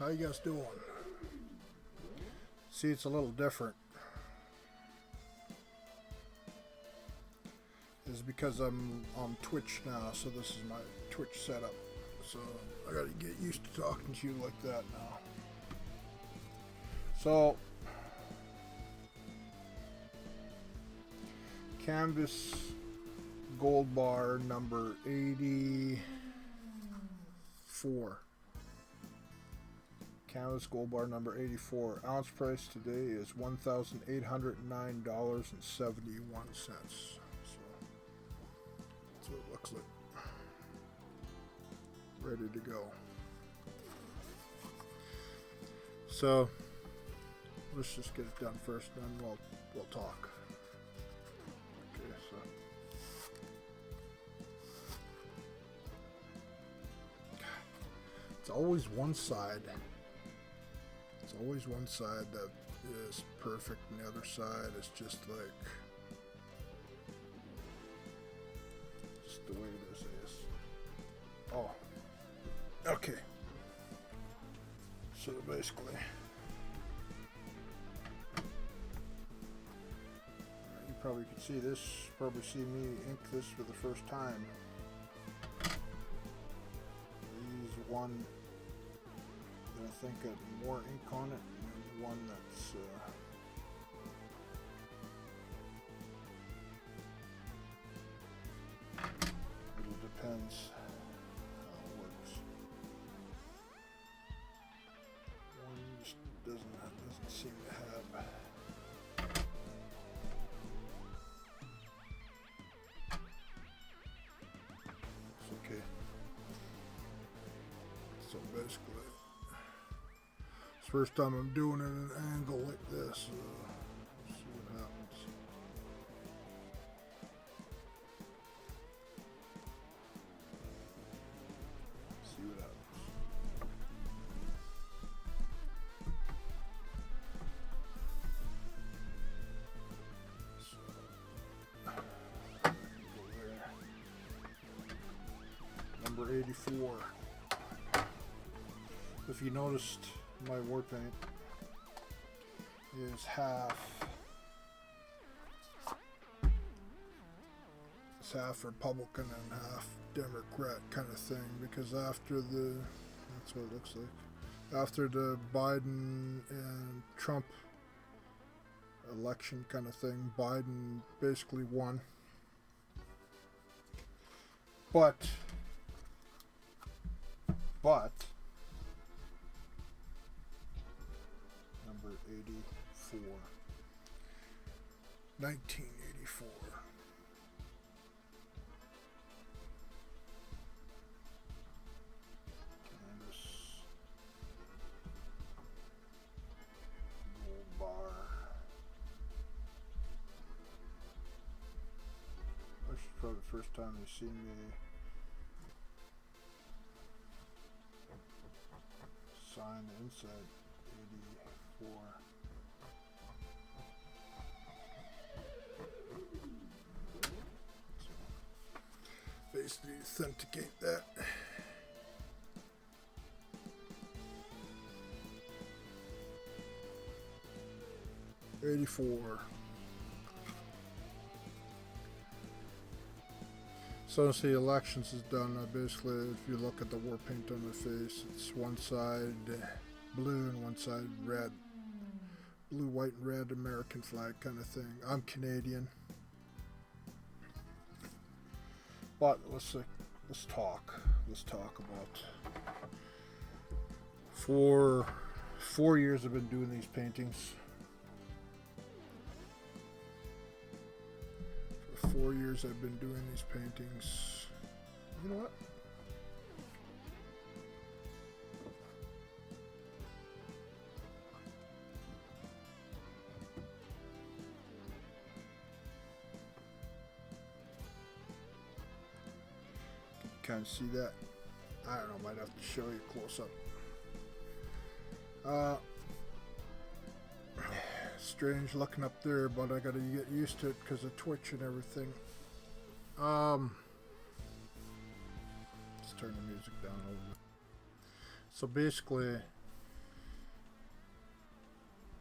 How you guys doing? See, it's a little different. It's because I'm on Twitch now, so this is my Twitch setup. So I gotta get used to talking to you like that now. So Canvas gold bar number 84. Canvas gold bar number 84. Ounce price today is $1,809.71. So that's what it looks like. Ready to go. So let's just get it done first, then we'll talk. Okay, so it's always one side. It's always one side that is perfect, and the other side is just like the way this is. Oh, okay. So basically, you probably can see this. Probably see me ink this for the first time. Use one that I think got more ink on it, and one that's it depends how it works. One just doesn't seem to have. It's okay. So basically, it's the first time I'm doing it at an angle like this. See what happens. See what happens. So, go there. Number 84. If you noticed, my Warpaint is half. It's half Republican and half Democrat kind of thing, because after the, that's what it looks like, after the Biden and Trump election kind of thing, Biden basically won. But number 84, 1984. Canvas gold bar. This is probably the first time you've seen me sign the inside. 84. So basically authenticate that. '84. So once the elections is done, basically, if you look at the war paint on my face, it's one side blue and one side red. Blue, white, and red American flag kind of thing. I'm Canadian. But let's talk. Let's talk about. For 4 years I've been doing these paintings. For 4 years I've been doing these paintings. You know what? Kind of see that. I don't know, might have to show you close up. Strange looking up there, but I gotta get used to it because of Twitch and everything. Let's turn the music down a little bit. So basically,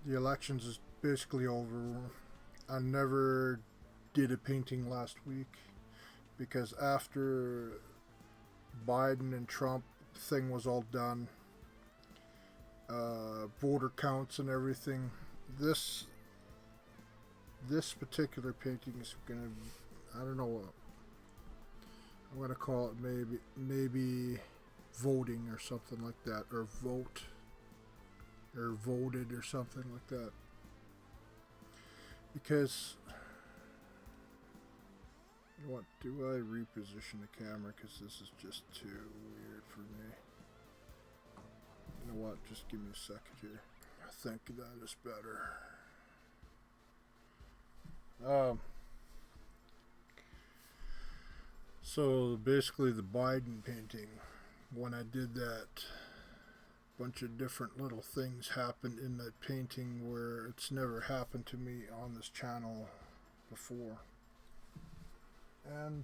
the elections is basically over. I never did a painting last week because after Biden and Trump thing was all done, voter counts and everything, this particular painting is gonna, I don't know what I'm gonna call it, maybe voting or something like that, or vote or voted or something like that, because you know what, do I reposition the camera because this is just too weird for me. You know what, just give me a second here. I think that is better. So basically the Biden painting, when I did that, a bunch of different little things happened in that painting where it's never happened to me on this channel before. And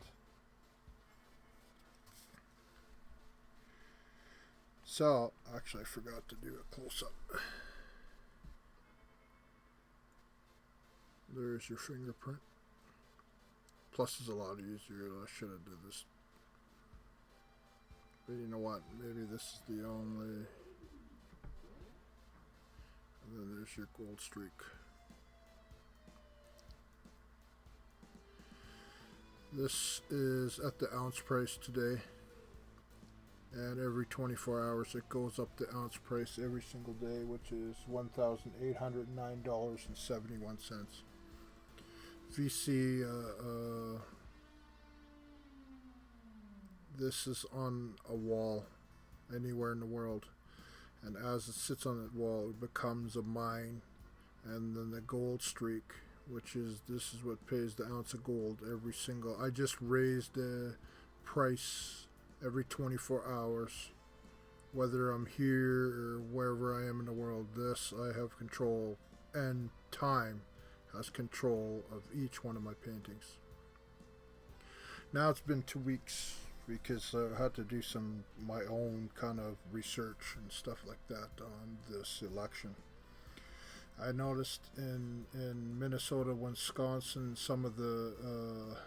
so, actually I forgot to do a close-up. There's your fingerprint. Plus is a lot easier. I should have did this. But you know what? Maybe this is the only. And then there's your gold streak. This is at the ounce price today. And every 24 hours it goes up the ounce price every single day, which is $1,809.71. VC, this is on a wall anywhere in the world, and as it sits on that wall it becomes a mine. And then the gold streak, which is, this is what pays the ounce of gold every single, I just raised the price every 24 hours, whether I'm here or wherever I am in the world. This I have control, and time has control of each one of my paintings. Now it's been 2 weeks because I had to do my own kind of research and stuff like that on this election. I noticed in Minnesota, Wisconsin, some of the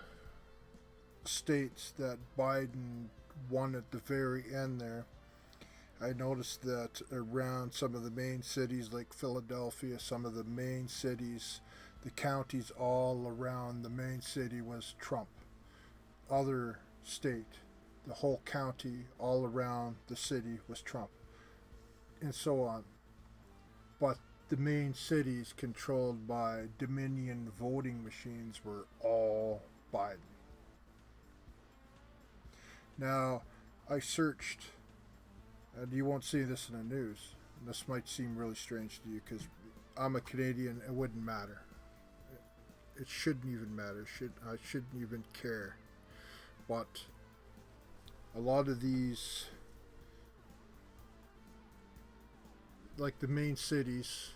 states that Biden won at the very end there, I noticed that around some of the main cities like Philadelphia, some of the main cities, the counties all around the main city was Trump. Other state, the whole county all around the city was Trump, and so on. But the main cities controlled by Dominion voting machines were all Biden. Now, I searched, and you won't see this in the news, and this might seem really strange to you because I'm a Canadian, it wouldn't matter. It shouldn't even matter. I shouldn't even care. But a lot of these, like the main cities,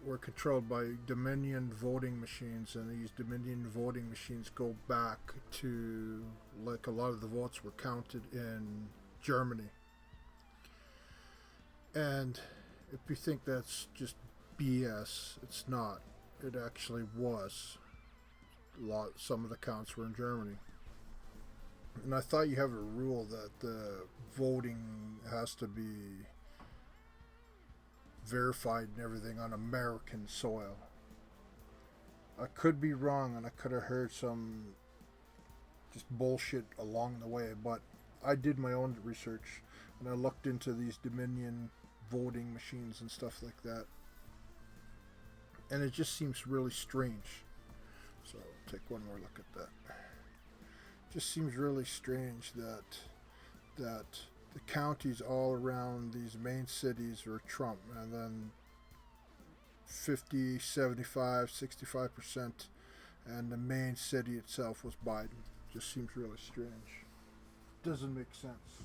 were controlled by Dominion voting machines, and these Dominion voting machines go back to, like, a lot of the votes were counted in Germany. And if you think that's just BS, it's not. It actually was. Some of the counts were in Germany. And I thought you have a rule that the voting has to be verified and everything on American soil. I could be wrong, and I could have heard some just bullshit along the way, but I did my own research and I looked into these Dominion voting machines and stuff like that, and it just seems really strange. So I'll take one more look at that. It just seems really strange that the counties all around these main cities were Trump, and then 50, 75, 65%, and the main city itself was Biden. Just seems really strange. Doesn't make sense.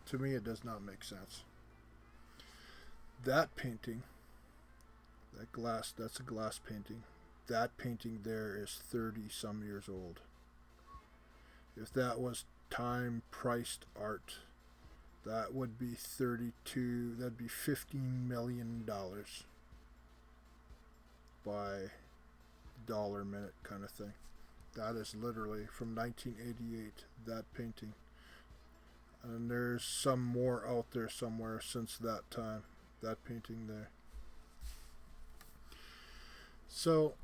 To me, it does not make sense. That painting, that glass, that's a glass painting. That painting there is 30 some years old. If that was time priced art, that would be 32, that'd be $15 million. by dollar a minute kind of thing. That is literally from 1988, that painting. And there's some more out there somewhere since that time, that painting there. So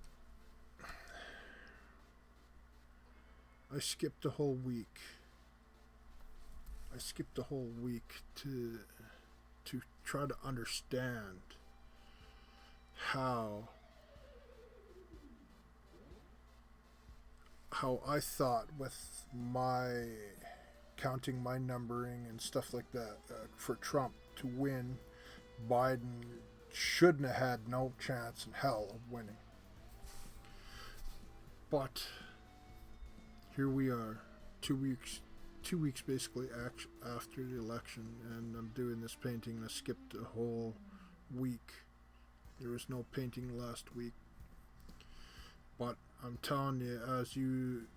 I skipped a whole week. To try to understand how I thought with my counting my numbering and stuff like that, for Trump to win, Biden shouldn't have had no chance in hell of winning. But here we are, 2 weeks basically after the election, and I'm doing this painting. I skipped a whole week. There was no painting last week. But I'm telling you,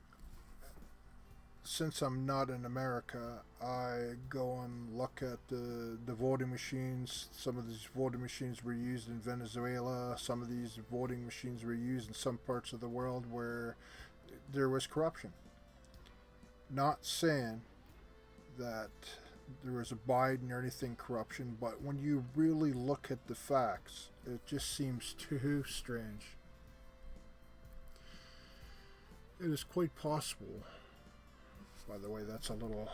since I'm not in America, I go and look at the voting machines. Some of these voting machines were used in Venezuela. Some of these voting machines were used in some parts of the world where there was corruption. Not saying that there was a Biden or anything corruption, but when you really look at the facts, it just seems too strange. It is quite possible. By the way, that's a little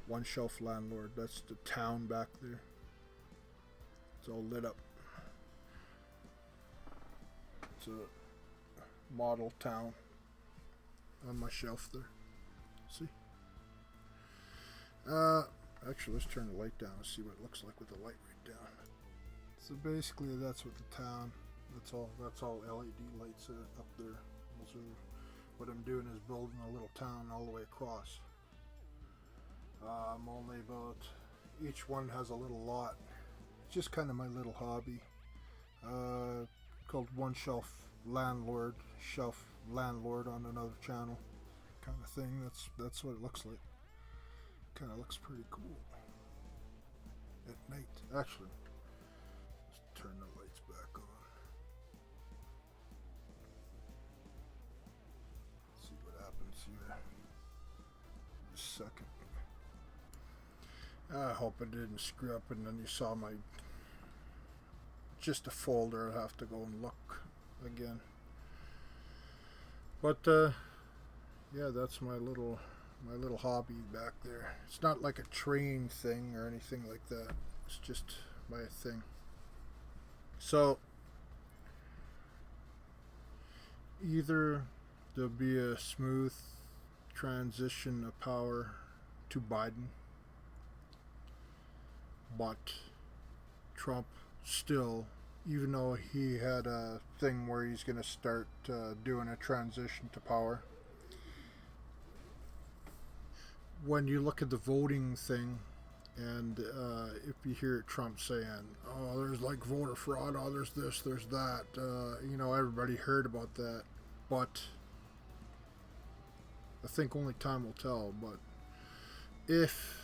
one shelf landlord. That's the town back there. It's all lit up. It's a model town on my shelf there. See? Actually, let's turn the light down and see what it looks like with the light right down. So basically, that's what the town. That's all LED lights up there. Those are, what I'm doing is building a little town all the way across. I'm only about, each one has a little lot. It's just kind of my little hobby. Called One Shelf Landlord on another channel, kind of thing. That's what it looks like. Kind of looks pretty cool at night. Actually, let's turn the lights back on. See what happens here. Just a second. I hope it didn't screw up and then you saw my, just a folder. I'll have to go and look again. But yeah, that's my little hobby back there. It's not like a train thing or anything like that. It's just my thing. So either there'll be a smooth transition of power to Biden, but Trump still, even though he had a thing where he's going to start doing a transition to power, when you look at the voting thing, and if you hear Trump saying, oh, there's like voter fraud, oh, there's this, there's that, everybody heard about that, but I think only time will tell. But if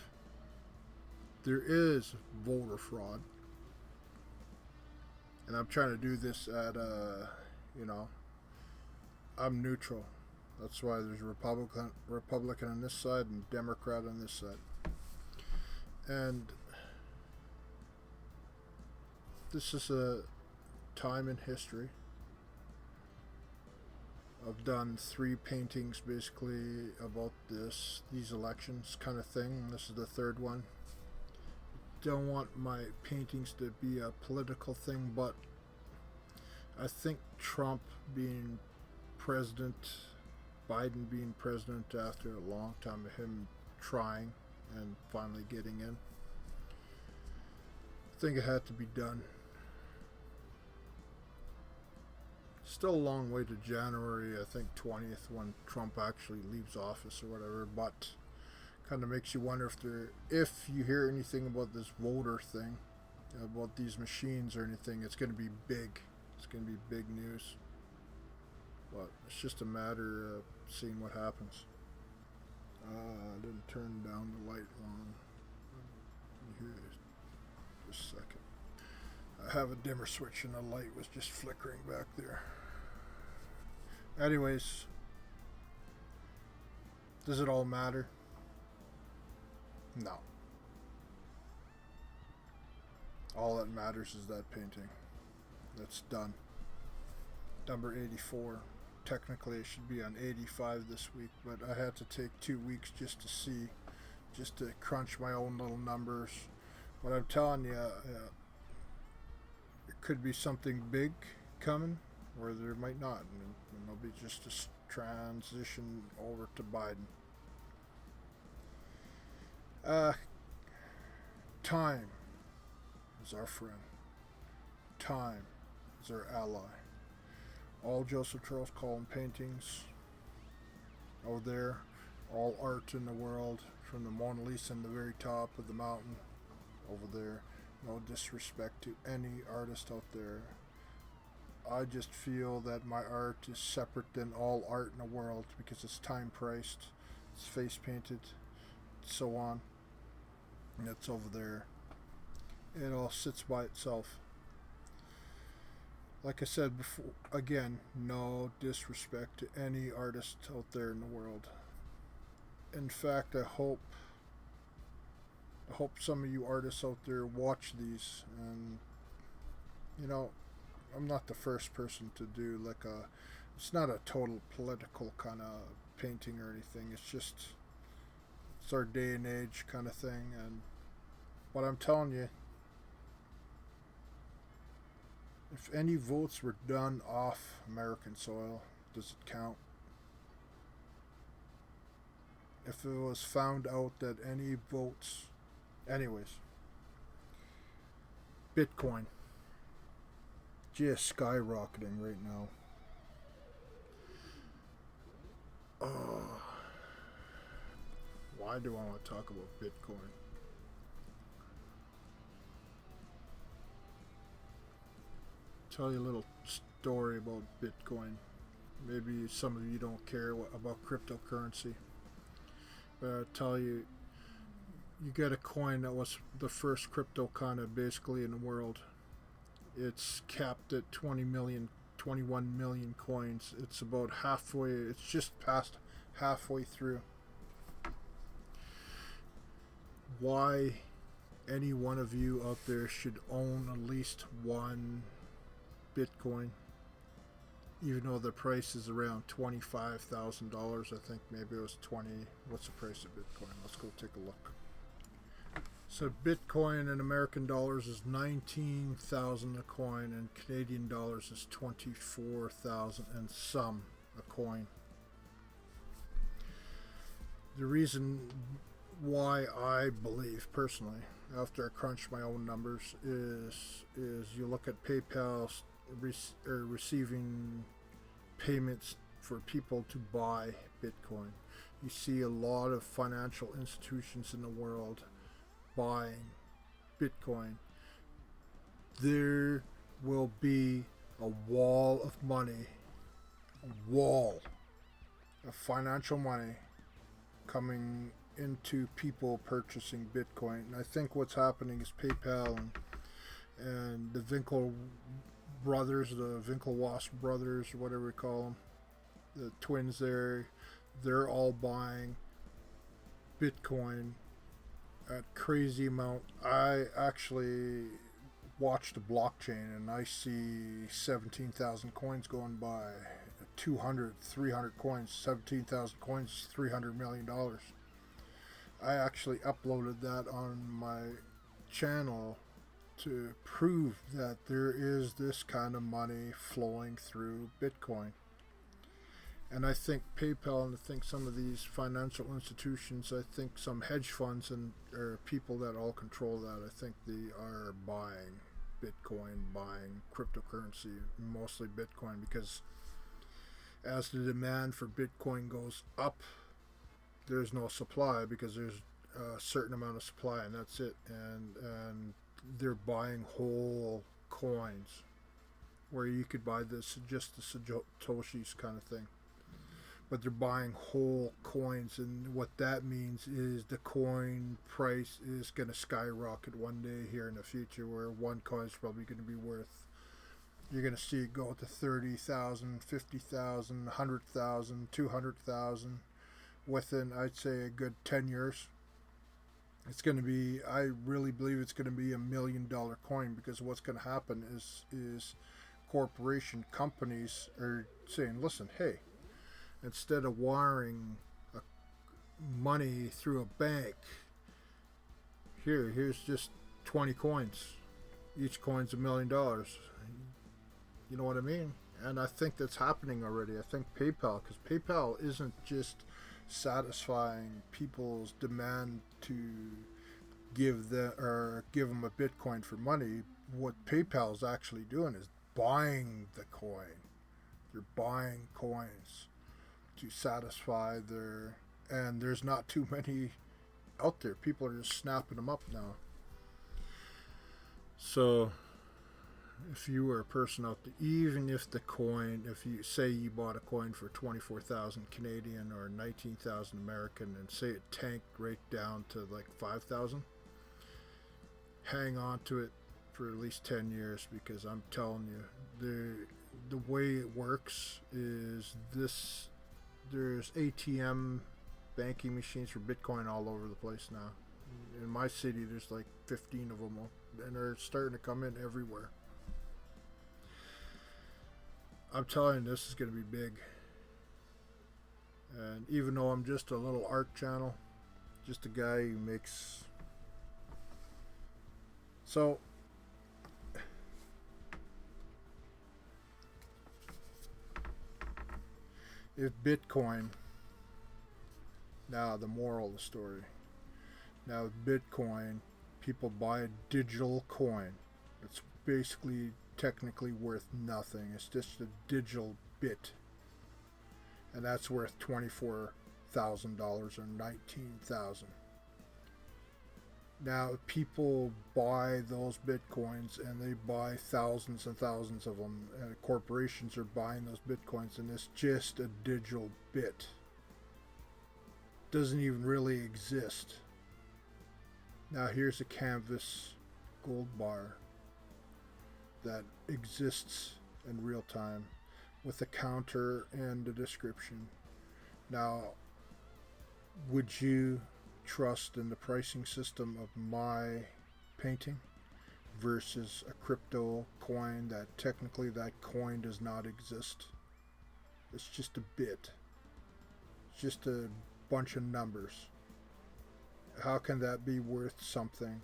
there is voter fraud, and I'm trying to do this at I'm neutral. That's why there's Republican on this side and Democrat on this side. And this is a time in history. I've done 3 paintings basically about these elections kind of thing. This is the 3rd one. Don't want my paintings to be a political thing, but I think Trump being president, Biden being president after a long time of him trying and finally getting in, I think it had to be done. Still a long way to January, I think 20th, when Trump actually leaves office or whatever, but kind of makes you wonder if you hear anything about this voter thing, about these machines or anything, it's going to be big. It's going to be big news. But it's just a matter of seeing what happens. I didn't turn down the light long. Here, just a second. I have a dimmer switch and the light was just flickering back there. Anyways, does it all matter? No. All that matters is that painting. That's done. Number 84. Technically it should be on 85 this week, but I had to take 2 weeks just to see, just to crunch my own little numbers. But I'm telling you, it could be something big coming, or there might not, and it'll be just a transition over to Biden. Time is our friend. Time is our ally. All Joseph Charles Colin paintings over there, all art in the world, from the Mona Lisa on the very top of the mountain over there. No disrespect to any artist out there. I just feel that my art is separate than all art in the world because it's time priced, it's face painted, so on. And it's over there. It all sits by itself. Like I said before, again, no disrespect to any artist out there in the world. In fact, I hope some of you artists out there watch these, and you know, I'm not the first person to do like it's not a total political kind of painting or anything. It's just, it's our day and age kind of thing. And what I'm telling you, if any votes were done off American soil, does it count? If it was found out that any votes, anyways, Bitcoin just skyrocketing right now. Why do I want to talk about Bitcoin? Tell you a little story about Bitcoin. Maybe some of you don't care about cryptocurrency, but I'll tell you, you get a coin that was the first crypto kind of basically in the world. It's capped at 21 million coins. It's about halfway, it's just past halfway through. Why any one of you out there should own at least one Bitcoin, even though the price is around $25,000, I think maybe it was 20. What's the price of Bitcoin? Let's go take a look. So Bitcoin in American dollars is 19,000 a coin, and Canadian dollars is 24,000 and some a coin. The reason why I believe personally, after I crunch my own numbers, is you look at PayPal receiving payments for people to buy Bitcoin. You see a lot of financial institutions in the world buying Bitcoin. There will be a wall of money, a wall of financial money coming into people purchasing Bitcoin. And I think what's happening is PayPal and the Winklevoss brothers, or whatever we call them, the twins there, they're all buying Bitcoin at crazy amount. I actually watch the blockchain and I see 17,000 coins going by, 200, 300 coins, 17,000 coins, $300 million. I actually uploaded that on my channel to prove that there is this kind of money flowing through Bitcoin. And I think PayPal, and I think some of these financial institutions, I think some hedge funds and or people that all control that, I think they are buying Bitcoin, buying cryptocurrency, mostly Bitcoin, because as the demand for Bitcoin goes up, there's no supply, because there's a certain amount of supply and that's it. And they're buying whole coins where you could buy this just the Satoshis kind of thing. but they're buying whole coins, and what that means is the coin price is going to skyrocket one day here in the future, where one coin is probably going to be worth, you're going to see it go to 30,000, 50,000, 100,000, 200,000 within, I'd say, a good 10 years. It's going to be, I really believe it's going to be $1 million coin, because what's going to happen is corporation companies are saying, listen, hey, instead of wiring money through a bank, here's just 20 coins. Each coin's $1 million. You know what I mean? And I think that's happening already. I think PayPal, because PayPal isn't just satisfying people's demand to give them a Bitcoin for money. What PayPal's actually doing is buying the coin. They're buying coins to satisfy their, and there's not too many out there. People are just snapping them up now. So if you were a person out there, even if the coin, if you say you bought a coin for 24,000 Canadian or 19,000 American, and say it tanked right down to like 5,000, hang on to it for at least 10 years, because I'm telling you, the way it works is this: there's ATM banking machines for Bitcoin all over the place now. In my city, there's like 15 of them, and they're starting to come in everywhere. I'm telling you, this is going to be big. And even though I'm just a little art channel, just a guy who makes... So, if Bitcoin... Now, the moral of the story. Now, with Bitcoin, people buy a digital coin. It's basically technically worth nothing. It's just a digital bit. And that's worth $24,000 or $19,000. Now, people buy those Bitcoins, and they buy thousands and thousands of them. And corporations are buying those Bitcoins, and it's just a digital bit. Doesn't even really exist. Now here's a canvas gold bar that exists in real time with a counter and a description. Now, would you trust in the pricing system of my painting versus a crypto coin that technically that coin does not exist? It's just a bit. It's just a bunch of numbers. How can that be worth something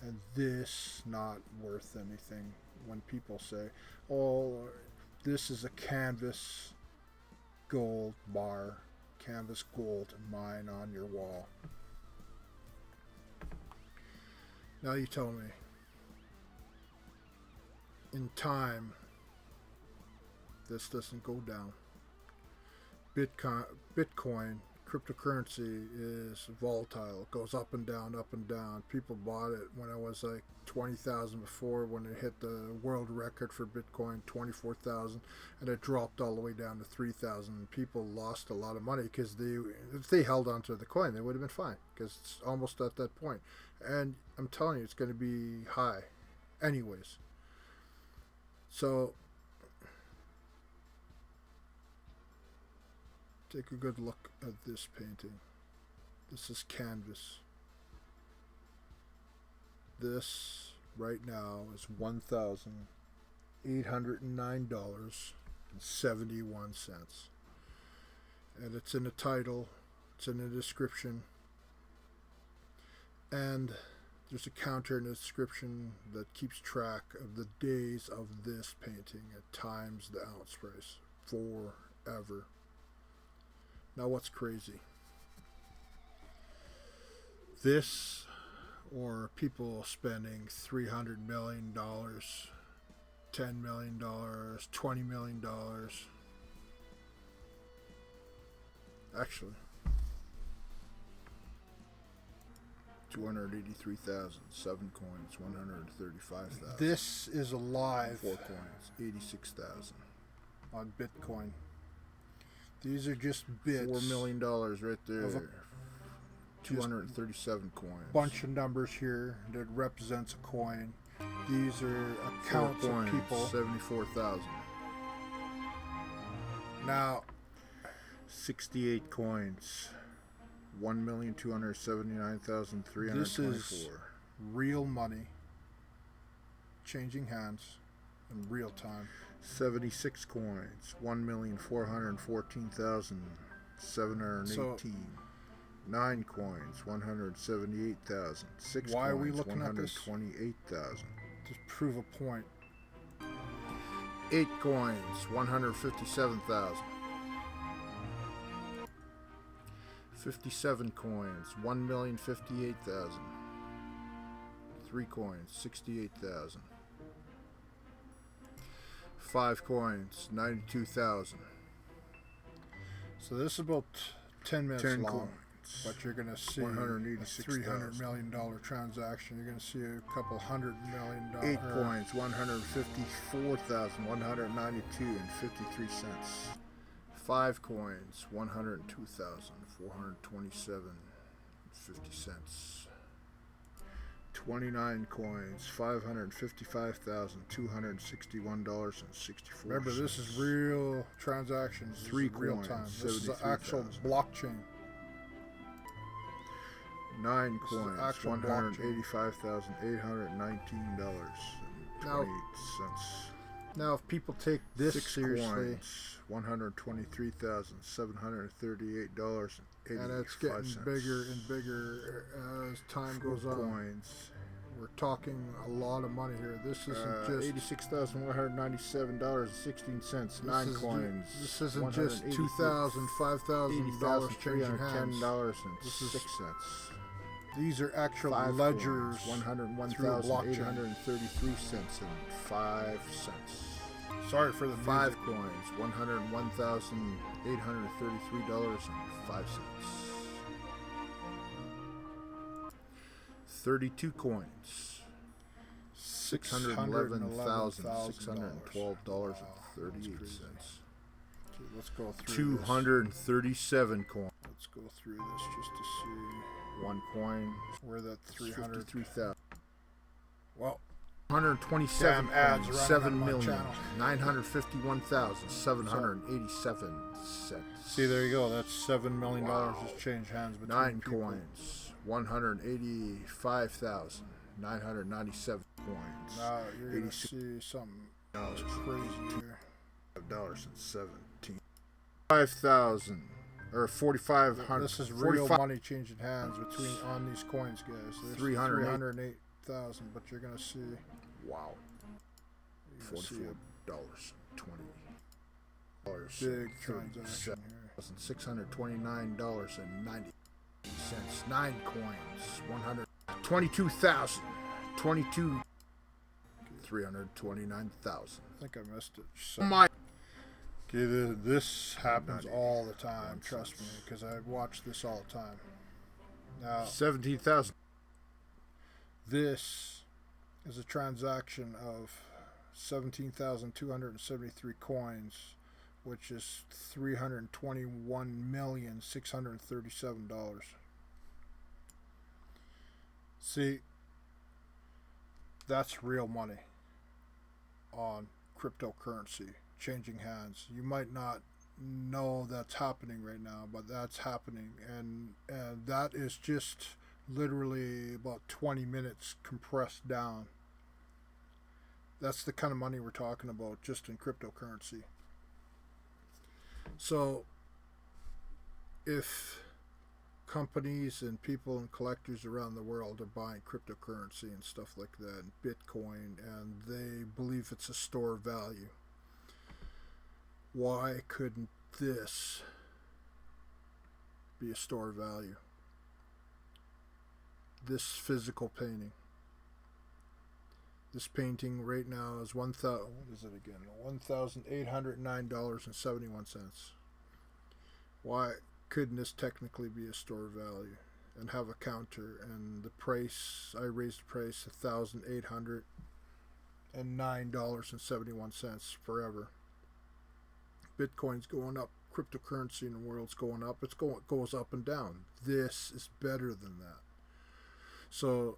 and this not worth anything? When people say, oh, this is a canvas gold bar, canvas gold mine on your wall. Now you tell me, in time, this doesn't go down. Bitcoin, cryptocurrency, is volatile. It goes up and down, up and down. People bought it when it was like 20,000 before, when it hit the world record for Bitcoin, 24,000, and it dropped all the way down to 3,000. People lost a lot of money because if they held onto the coin, they would have been fine, because it's almost at that point. And I'm telling you, it's going to be high anyways. So take a good look at this painting. This is canvas. This right now is $1,809.71. And it's in the title, it's in the description, and there's a counter in the description that keeps track of the days of this painting at times the ounce price forever. Now what's crazy? This, or people spending $300 million, $10 million, $20 million. Actually, 283,000, 7 coins, 135,000. This is alive. 4 coins, 86,000 on Bitcoin. These are just bits. $4 million right there. 237 coins. Bunch of numbers here that represents a coin. These are accounts of people. 74,000. Now, 68 coins. 1,279,324. This is real money changing hands in real time. 76 coins. 1,414,718. So, 9 coins. 178,000. 6 why coins. are we looking at this? 128,000. To prove a point. 8 coins. 157,000. 57 coins, 1,058,000. 3 coins, 68,000. 5 coins, 92,000. So this is about 10 minutes 10 long. coins. But you're going to see a $300 million transaction. You're going to see a couple $100 million. 8 coins, 154,192.53. 5 coins, 102,427.50. 29 coins, $555,261.64. Remember, this is real transactions. 3 real coins, time. This is the actual blockchain. 9 coins, $185,819.28. Now, if people take this 6 seriously, coins, $123,738.85. and it's getting bigger and bigger as time goes on. Coins. We're talking a lot of money here. This isn't just $86,197.16. 9 coins. This isn't just $2,000, $5,000 changing hands. $10.06. These are actual 5 ledgers. coins, $101,833.05. Sorry for the 5 coins, $101,833.05. 32 coins, $611,612.38. Let's go through 237 coins. Let's go through this just to see 1 coin, where that 300,000. Well, 127 ads coins, running on my channel. $7,951,787. See, there you go. That's $7 million just change hands between 9 people. coins, 185,997 coins. Now you're gonna see something crazy here. $5.17. 5,000 or 4,500. This is real money changing hands between on these coins, guys. There's 308,000, but you're gonna see. Wow. $44.20. Big transaction here. $629.90. 9 coins. 122,000. 329,000. I think I missed it. Oh my. Okay, this happens all the time. Trust me, because I watch this all the time. Now, 17,000. This is a transaction of 17,273 coins, which is $321,637. See, that's real money on cryptocurrency changing hands. You might not know that's happening right now, but that's happening, and that is just literally about 20 minutes compressed down. That's the kind of money we're talking about just in cryptocurrency. So if companies and people and collectors around the world are buying cryptocurrency and stuff like that, and Bitcoin, and they believe it's a store of value, why couldn't this be a store of value? This physical painting. This painting right now is $1,809.71. Why couldn't this technically be a store of value and have a counter, and the price, I raised the price $1,809.71 forever. Bitcoin's going up cryptocurrency in the world's going up. It goes up and down. This is better than that. So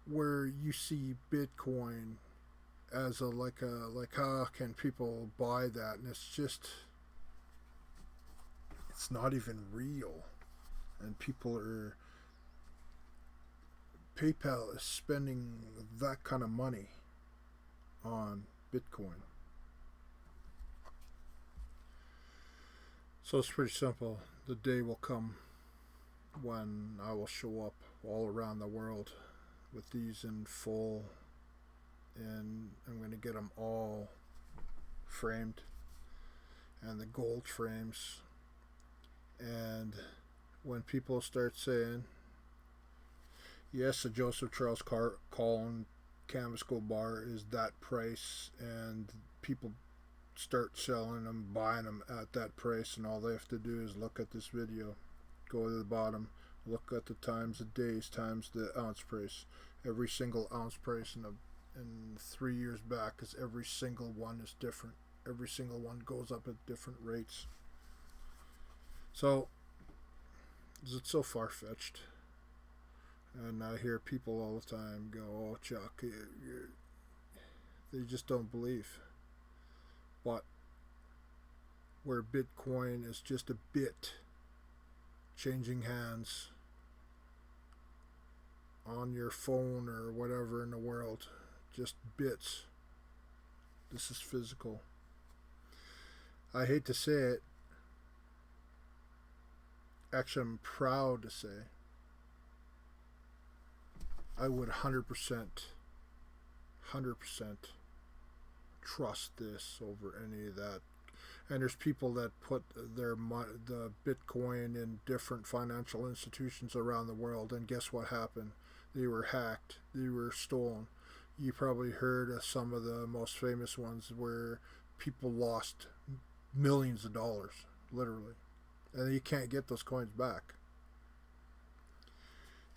where you see Bitcoin as like how can people buy that, and it's not even real, and PayPal is spending that kind of money on Bitcoin. So it's pretty simple. The day will come when I will show up all around the world with these in full, and I'm going to get them all framed, and the gold frames. And when people start saying, yes, the Joseph Charles Colin Canvas Gold Bar is that price, and people start selling them, buying them at that price, and all they have to do is look at this video, go to the bottom, look at the times of days times the ounce price. Every single ounce price in 3 years back, because every single one is different. Every single one goes up at different rates. So is it so far-fetched? And I hear people all the time go, oh Chuck, they just don't believe. But where Bitcoin is just a bit changing hands on your phone or whatever in the world, just bits. This is physical. I hate to say it, actually I'm proud to say, I would 100% trust this over any of that. And there's people that put the Bitcoin in different financial institutions around the world, and guess what happened? They were hacked. They were stolen. You probably heard of some of the most famous ones where people lost millions of dollars, literally. And you can't get those coins back.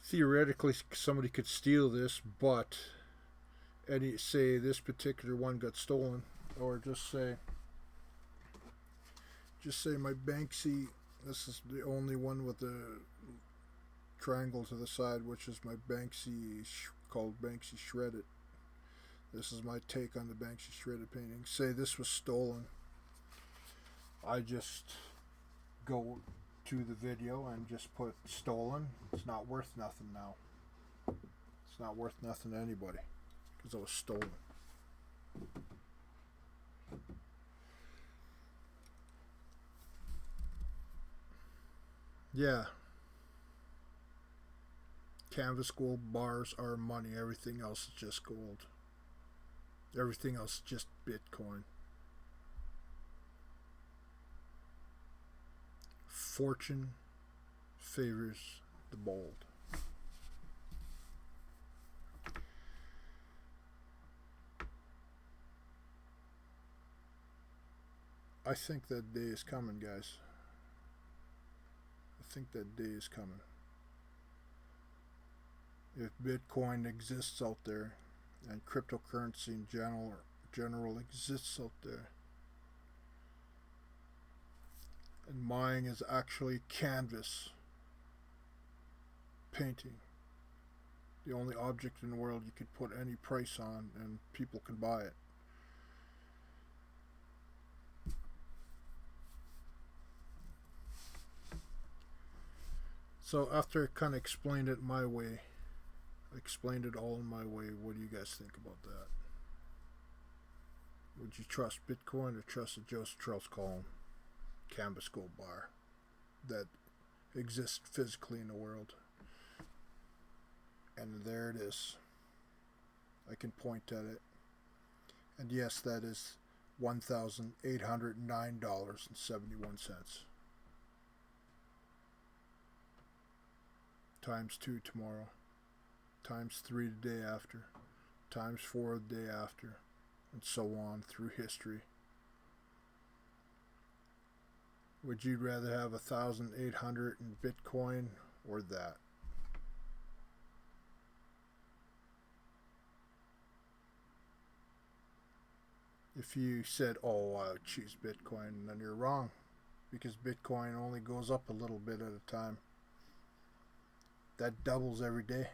Theoretically, somebody could steal this, but say this particular one got stolen, or just say my Banksy, this is the only one with the triangle to the side, which is my Banksy, called Banksy Shredded. This is my take on the Banksy Shredded painting. Say this was stolen. I just go to the video and just put stolen. It's not worth nothing now. It's not worth nothing to anybody because it was stolen. Yeah. Canvas gold bars are money. Everything else is just gold. Everything else is just Bitcoin. Fortune favors the bold. I think that day is coming, guys. I think that day is coming. If Bitcoin exists out there, and cryptocurrency in general exists out there, and mine is actually canvas painting, the only object in the world you could put any price on and people can buy it. So after I kind of explained it my way, I explained it all in my way, what do you guys think about that? Would you trust Bitcoin or trust the Joseph Charles Colin Canvas Gold Bar that exists physically in the world? And there it is. I can point at it. And yes, that is $1,809.71. Times 2 tomorrow. Times 3 the day after. Times 4 the day after. And so on through history. Would you rather have 1,800 in Bitcoin or that? If you said, oh, I would choose Bitcoin, then you're wrong. Because Bitcoin only goes up a little bit at a time. That doubles every day.